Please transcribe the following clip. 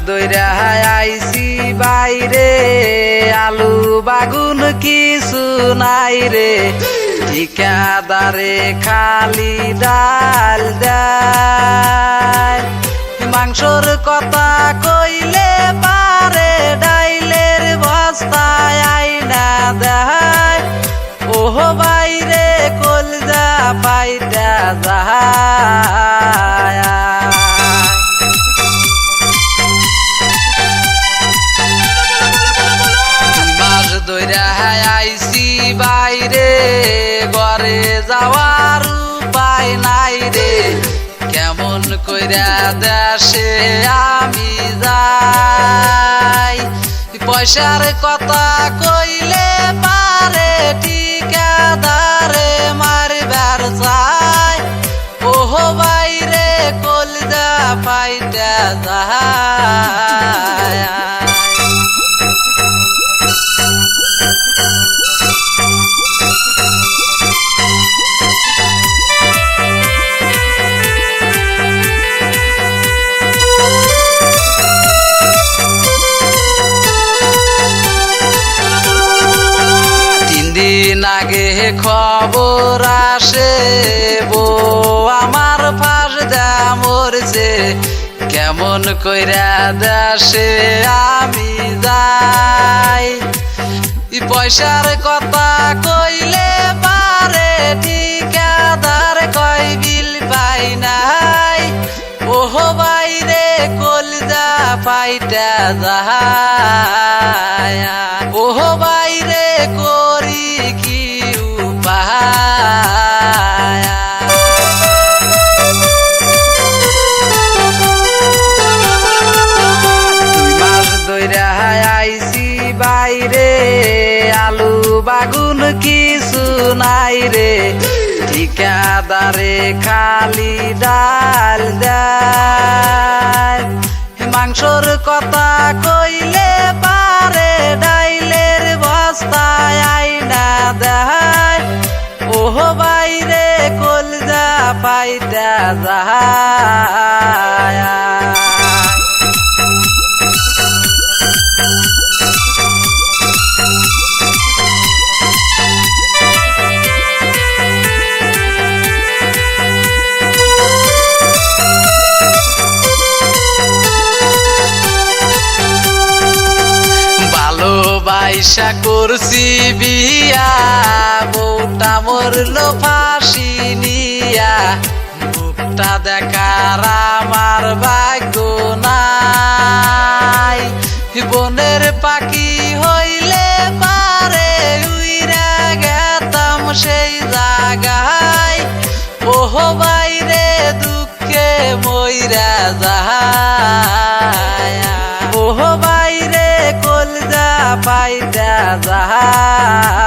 দইরা আইছি বাইরে, আলু বাগুন কিছু নাই রে, ঠিকাদারে খালি ডাল দেয়। মাংসর কথা কইলে পারে, ডাইলের বস্তায় আইনা দেয়। ওহ বাইরে কলজা পাইটা যায়। মাস ধইরা আইছি বাইরে, ঘরে যাওয়ার উপায় নাই রে, কেমন কইরা দেশে আমি যাই। পয়সার কথা কইলে পারে, ঠিকাদারে মারবার চাই। ওহ বাইরে কলজা পাইটা যায়। দিন আগে খবর আসে, বউ আমার ফাঁস দা মরছে, কেমন কইরা দেশে আমি যাই। পয়সার কথা কইলে পারে, ঠিকাদার কয় বিল পাই নাই। ওহ বাইরে কলজা পাইটা যায়। ওহ বাইরে করি কি উপায়। দুই মাস ধইরা আইছি বাইরে, আলু বাগুন কিছু নাই রে, ঠিকাদারে খালি ডাল দেয়। মাংসর কথা কইলে পারে, ডাইলের বস্তায় আইনা দেয়। ওহ বাইরে কলজা পাইটা যায়। ভালোবাসা করছি বিয়া, বউটা মরলো ফাঁসি নিয়া। মুখটা দেখার আমার ভাগ্য নাই, বনের পাখি হইলে পারে, উইরা গেতাম সেই জায়গায়। ওহ বাইরে দুঃখে মইরা যায়। ওহ বাইরে কলজা পাইটা যায়।